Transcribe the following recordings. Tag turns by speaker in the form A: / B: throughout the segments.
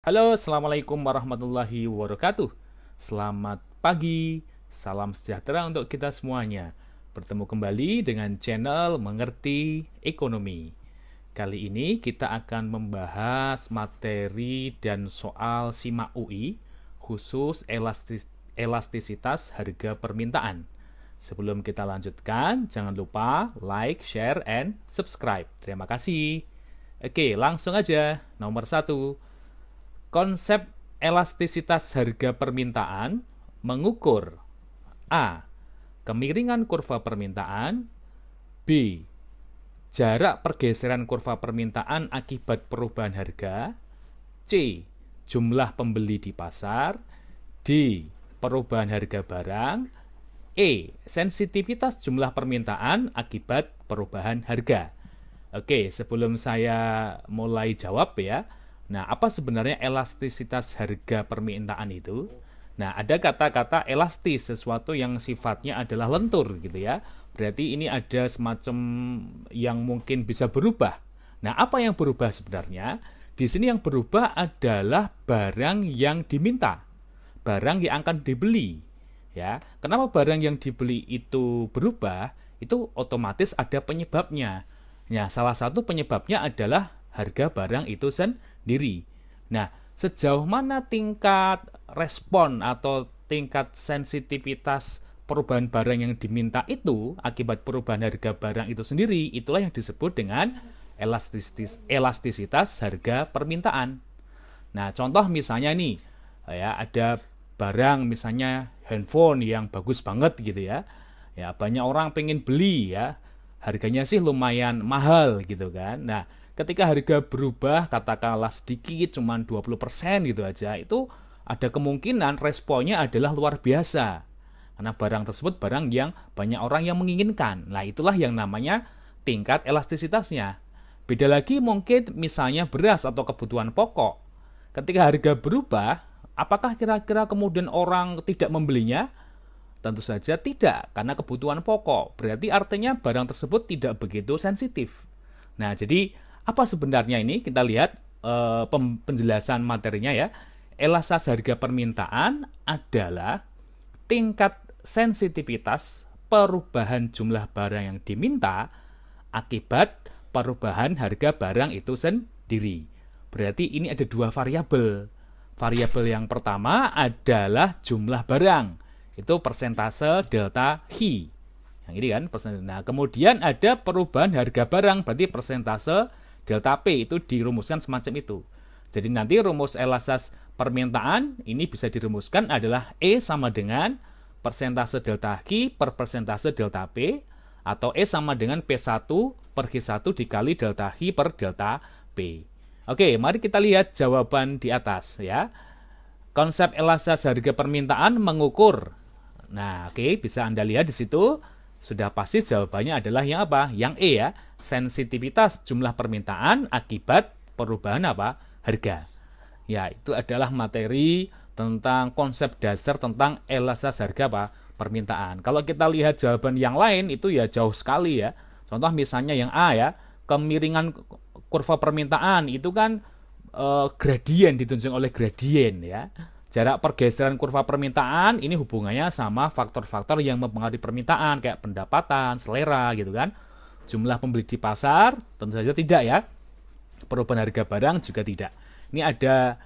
A: Halo, Assalamualaikum warahmatullahi wabarakatuh. Selamat pagi, salam sejahtera untuk kita semuanya. Bertemu kembali dengan channel Mengerti Ekonomi. Kali ini kita akan membahas materi dan soal SIMAK UI, khusus elastisitas harga permintaan. Sebelum kita lanjutkan, jangan lupa like, share, and subscribe. Terima kasih. Oke, langsung aja. Nomor 1. Konsep elastisitas harga permintaan mengukur A. Kemiringan kurva permintaan, B. Jarak pergeseran kurva permintaan akibat perubahan harga, C. Jumlah pembeli di pasar, D. Perubahan harga barang, E. Sensitivitas jumlah permintaan akibat perubahan harga. Oke, sebelum saya mulai jawab ya, nah, apa sebenarnya elastisitas harga permintaan itu? Nah, ada kata-kata elastis, sesuatu yang sifatnya adalah lentur gitu ya. Berarti ini ada semacam yang mungkin bisa berubah. Nah, apa yang berubah sebenarnya? Di sini yang berubah adalah barang yang diminta, barang yang akan dibeli. Ya, kenapa barang yang dibeli itu berubah? Itu otomatis ada penyebabnya. Ya, salah satu penyebabnya adalah harga barang itu sendiri. Nah, sejauh mana tingkat respon atau tingkat sensitivitas perubahan barang yang diminta itu akibat perubahan harga barang itu sendiri, itulah yang disebut dengan elastisitas harga permintaan. Nah, contoh misalnya nih, ya ada barang misalnya handphone yang bagus banget gitu ya. Ya, banyak orang pengen beli ya. Harganya sih lumayan mahal gitu kan. Nah, ketika harga berubah katakanlah sedikit cuma 20% gitu aja, itu ada kemungkinan responnya adalah luar biasa. Karena barang tersebut barang yang banyak orang yang menginginkan. Nah, itulah yang namanya tingkat elastisitasnya. Beda lagi mungkin misalnya beras atau kebutuhan pokok. Ketika harga berubah, apakah kira-kira kemudian orang tidak membelinya? Tentu saja tidak, karena kebutuhan pokok. Berarti artinya barang tersebut tidak begitu sensitif. Nah, jadi apa sebenarnya ini? Kita lihat penjelasan materinya ya. Elastisitas harga permintaan adalah tingkat sensitivitas perubahan jumlah barang yang diminta akibat perubahan harga barang itu sendiri. Berarti ini ada dua variabel. Variabel yang pertama adalah jumlah barang. Itu persentase delta Hi. Yang ini kan persentase. Nah, kemudian ada perubahan harga barang, berarti persentase delta P, itu dirumuskan semacam itu. Jadi nanti rumus elastisitas permintaan ini bisa dirumuskan adalah E sama dengan persentase delta Hi per persentase delta P, atau E sama dengan P1 per Q1 dikali delta Hi per delta P. Oke, mari kita lihat jawaban di atas ya. Konsep elastisitas harga permintaan mengukur. Nah, oke, bisa Anda lihat di situ sudah pasti jawabannya adalah yang apa? Yang E ya, sensitivitas jumlah permintaan akibat perubahan apa? Harga. Ya, itu adalah materi tentang konsep dasar tentang elastisitas harga apa? Permintaan. Kalau kita lihat jawaban yang lain itu ya jauh sekali ya. Contoh misalnya yang A ya, kemiringan kurva permintaan itu kan gradien, ditunjukkan oleh gradien ya. Jarak pergeseran kurva permintaan ini hubungannya sama faktor-faktor yang mempengaruhi permintaan kayak pendapatan, selera gitu kan. Jumlah pembeli di pasar tentu saja tidak ya. Perubahan harga barang juga tidak. Ini ada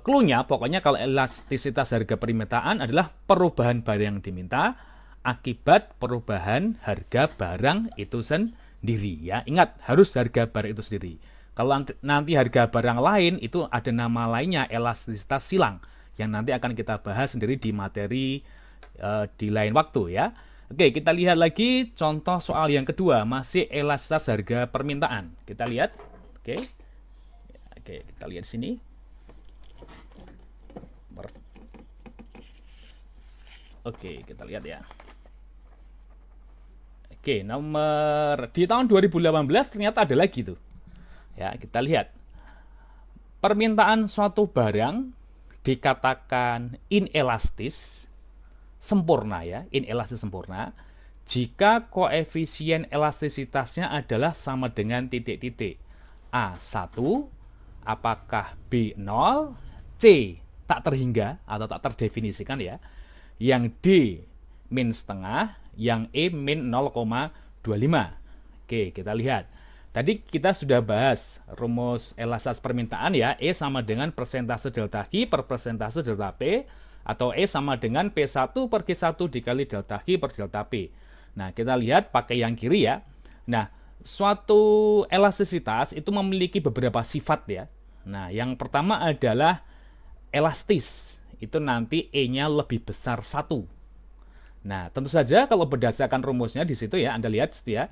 A: clue-nya, pokoknya kalau elastisitas harga permintaan adalah perubahan barang yang diminta akibat perubahan harga barang itu sendiri ya. Ingat, harus harga barang itu sendiri. Kalau nanti harga barang lain itu ada nama lainnya, elastisitas silang, yang nanti akan kita bahas sendiri di materi di lain waktu ya. Oke, kita lihat lagi contoh soal yang kedua, masih elastisitas harga permintaan. Kita lihat. Oke. Oke, kita lihat sini. Oke, kita lihat ya. Oke, nomor di tahun 2018 ternyata ada lagi tuh. Ya, kita lihat. Permintaan suatu barang dikatakan inelastis sempurna ya, inelastis sempurna jika koefisien elastisitasnya adalah sama dengan titik-titik A1, apakah B 0, C tak terhingga atau tak terdefinisikan ya, yang D min setengah, yang E min 0,25. Oke, kita lihat. Tadi kita sudah bahas rumus elastisitas permintaan ya, E sama dengan persentase delta Q per persentase delta P, atau E sama dengan P1 per Q1 dikali delta Q per delta P. Nah, kita lihat pakai yang kiri ya. Nah, suatu elastisitas itu memiliki beberapa sifat ya. Nah, yang pertama adalah elastis. Itu nanti E-nya lebih besar 1. Nah, tentu saja kalau berdasarkan rumusnya di situ ya, Anda lihat ya,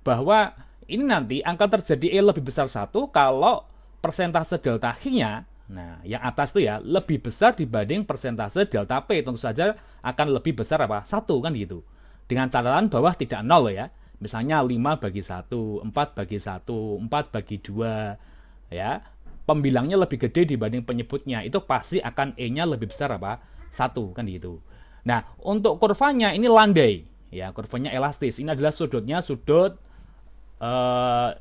A: bahwa ini nanti akan terjadi E lebih besar 1 kalau persentase delta Q-nya, nah yang atas itu ya, lebih besar dibanding persentase delta P. Tentu saja akan lebih besar apa? 1 kan gitu. Dengan catatan bahwa tidak 0 ya. Misalnya 5 bagi 1, 4 bagi 1, 4 bagi 2 ya. Pembilangnya lebih gede dibanding penyebutnya. Itu pasti akan E-nya lebih besar apa? 1 kan gitu. Nah, untuk kurvanya ini landai ya, kurvanya elastis. Ini adalah sudutnya sudut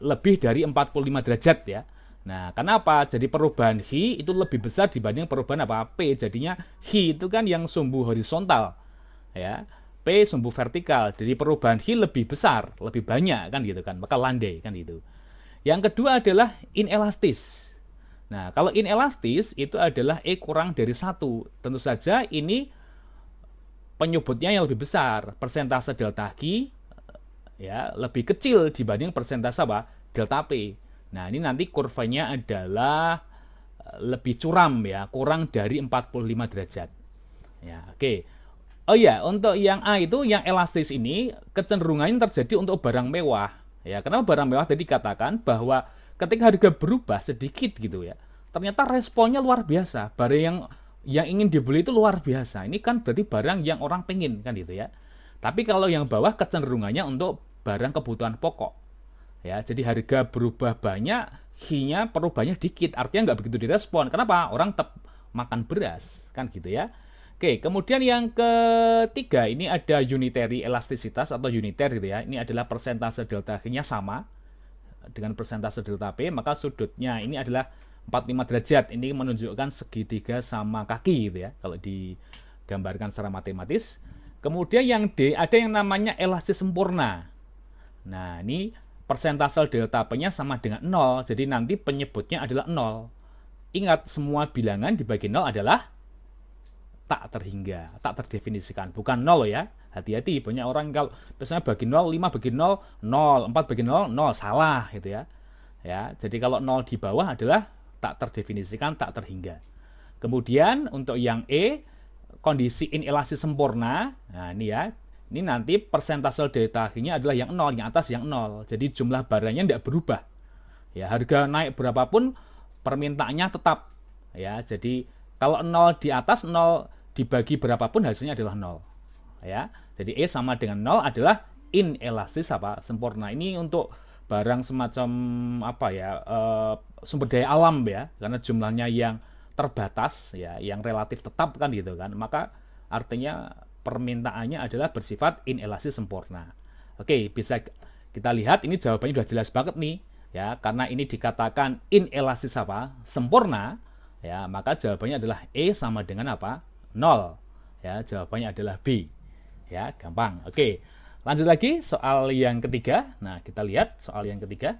A: lebih dari 45 derajat ya. Nah, kenapa? Jadi perubahan Hi itu lebih besar dibanding perubahan apa? P. Jadinya Hi itu kan yang sumbu horizontal ya. P sumbu vertikal. Jadi perubahan Hi lebih besar, lebih banyak kan gitu kan. Maka landai kan gitu. Yang kedua adalah inelastis. Nah, kalau inelastis itu adalah E kurang dari 1. Tentu saja ini penyebutnya yang lebih besar. Persentase delta Q ya lebih kecil dibanding persentase apa? Delta P. Nah, ini nanti kurvanya adalah lebih curam ya, kurang dari 45 derajat. Ya, oke. Oh ya, untuk yang A itu yang elastis ini kecenderungannya terjadi untuk barang mewah. Ya, karena barang mewah tadi katakan bahwa ketika harga berubah sedikit gitu ya, ternyata responnya luar biasa. Barang yang ingin dibeli itu luar biasa. Ini kan berarti barang yang orang pengen kan gitu ya. Tapi kalau yang bawah kecenderungannya untuk barang kebutuhan pokok. Ya, jadi harga berubah banyak, Q-nya perubahannya dikit. Artinya nggak begitu direspon. Kenapa? Orang tetap makan beras, kan gitu ya. Oke, kemudian yang ketiga ini ada unitary elastisitas atau uniter gitu ya. Ini adalah persentase delta Q-nya sama dengan persentase delta P, maka sudutnya ini adalah 45 derajat. Ini menunjukkan segitiga sama kaki gitu ya, kalau digambarkan secara matematis. Kemudian yang D ada yang namanya elastis sempurna. Nah, ini persentase delta P-nya sama dengan 0. Jadi nanti penyebutnya adalah 0. Ingat, semua bilangan dibagi 0 adalah tak terhingga, tak terdefinisikan. Bukan 0 ya. Hati-hati, banyak orang kalau biasanya bagi 0, 5 bagi 0, 0, 4 bagi 0, 0. Salah gitu ya. Ya, jadi kalau 0 di bawah adalah tak terdefinisikan, tak terhingga. Kemudian untuk yang E, kondisi inelastis sempurna. Nah, ini ya. Ini nanti persentase delta Q-nya adalah yang 0, yang atas yang 0. Jadi jumlah barangnya tidak berubah. Ya, harga naik berapapun permintaannya tetap. Ya, jadi kalau 0 di atas, 0 dibagi berapapun hasilnya adalah 0. Ya, jadi E sama dengan 0 adalah inelastis apa? Sempurna. Ini untuk barang semacam apa ya? Sumber daya alam ya, karena jumlahnya yang terbatas ya, yang relatif tetap kan gitu kan. Maka artinya permintaannya adalah bersifat inelastis sempurna. Oke, bisa kita lihat ini jawabannya sudah jelas banget nih ya, karena ini dikatakan inelastis apa? Sempurna ya, maka jawabannya adalah E sama dengan apa? 0. Ya, jawabannya adalah B. Ya, gampang. Oke. Lanjut lagi soal yang ketiga. Nah, kita lihat soal yang ketiga.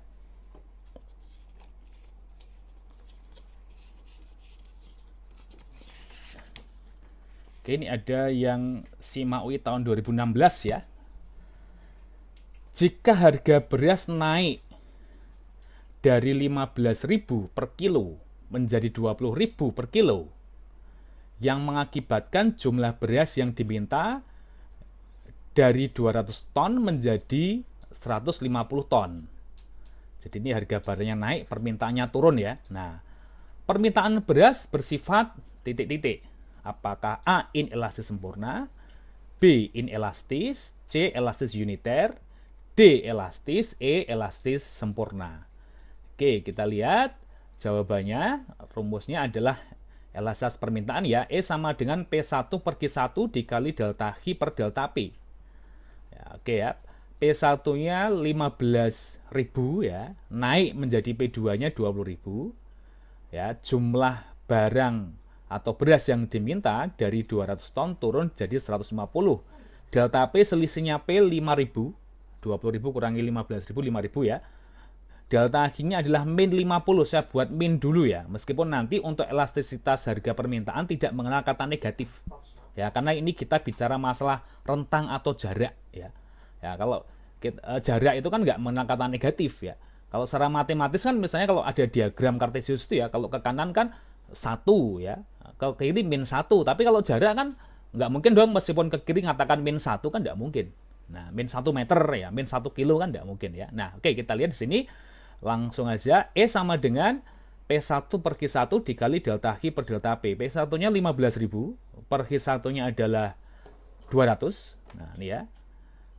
A: Oke, ini ada yang SIMA UI tahun 2016 ya. Jika harga beras naik dari 15.000 per kilo menjadi 20.000 per kilo, yang mengakibatkan jumlah beras yang diminta dari 200 ton menjadi 150 ton. Jadi ini harga barangnya naik, permintaannya turun ya. Nah, permintaan beras bersifat titik-titik. Apakah A inelastis sempurna, B inelastis, C elastis uniter, D elastis, E elastis sempurna. Oke, kita lihat jawabannya. Rumusnya adalah elastisitas permintaan ya, E sama dengan P1 per Q1 dikali delta Q per delta P. Ya, oke ya, P1-nya 15.000 ya, naik menjadi P2-nya 20.000. ya, jumlah barang atau beras yang diminta dari 200 ton turun jadi 150. Delta P selisihnya P 5.000, 20.000 kurangi 15.000, 5.000 ya. Delta H-nya adalah min 50, saya buat min dulu ya, meskipun nanti untuk elastisitas harga permintaan tidak mengenal kata negatif. Ya, karena ini kita bicara masalah rentang atau jarak ya. Ya, kalau jarak itu kan nggak mengenal kata negatif ya. Kalau secara matematis kan misalnya kalau ada diagram Kartesius itu ya, kalau ke kanan kan 1 ya, ke kiri min 1, tapi kalau jarak kan nggak mungkin dong meskipun ke kiri ngatakan min 1 kan nggak mungkin. Nah, min 1 meter ya, min 1 kilo kan nggak mungkin ya. Nah, oke, kita lihat di sini. Langsung aja, E sama dengan P1 per Q1 dikali delta Q per delta P. P1-nya 15.000, per Q1-nya adalah 200. Nah, ini ya,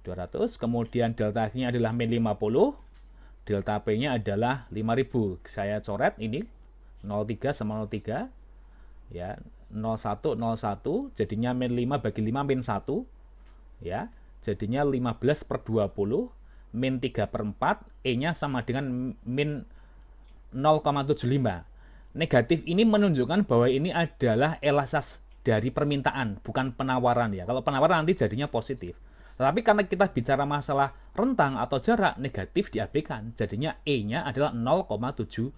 A: 200. Kemudian delta Q-nya adalah min 50, delta P-nya adalah 5.000. Saya coret ini, 03 sama 03. Ya, 01, 01, jadinya min 5 bagi 5 min 1. Ya, jadinya 15 per 20. Min 3 per 4, E-nya sama dengan min 0,75. Negatif ini menunjukkan bahwa ini adalah elastisitas dari permintaan, bukan penawaran ya. Kalau penawaran nanti jadinya positif. Tetapi karena kita bicara masalah rentang atau jarak, negatif diabaikan. Jadinya E-nya adalah 0,75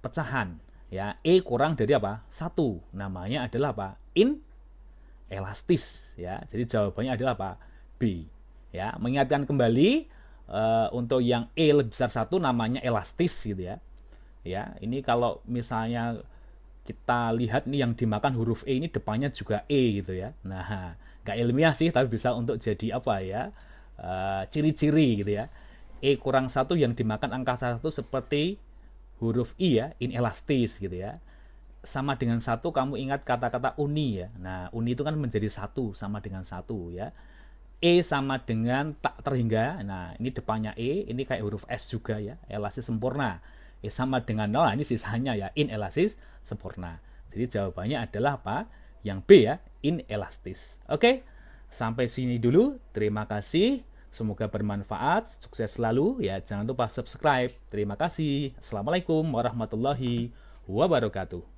A: pecahan. Ya, E kurang dari apa? 1. Namanya adalah apa? Inelastis ya. Jadi jawabannya adalah apa? B. Ya, mengingatkan kembali untuk yang E lebih besar 1 namanya elastis gitu ya. Ya, ini kalau misalnya kita lihat nih yang dimakan huruf E ini depannya juga E gitu ya. Nah, nggak ilmiah sih tapi bisa untuk jadi apa ya? Ciri-ciri gitu ya. E kurang 1 yang dimakan angka 1 seperti huruf I ya, inelastis gitu ya. Sama dengan 1 kamu ingat kata-kata uni ya. Nah, uni itu kan menjadi 1 sama dengan 1 ya. E sama dengan tak terhingga. Nah, ini depannya E, ini kayak huruf S juga ya, elastis sempurna. E sama dengan 0, ini sisanya ya, inelastis sempurna. Jadi jawabannya adalah apa? Yang B ya, inelastis. Oke, sampai sini dulu. Terima kasih. Semoga bermanfaat. Sukses selalu ya. Jangan lupa subscribe. Terima kasih. Assalamualaikum warahmatullahi wabarakatuh.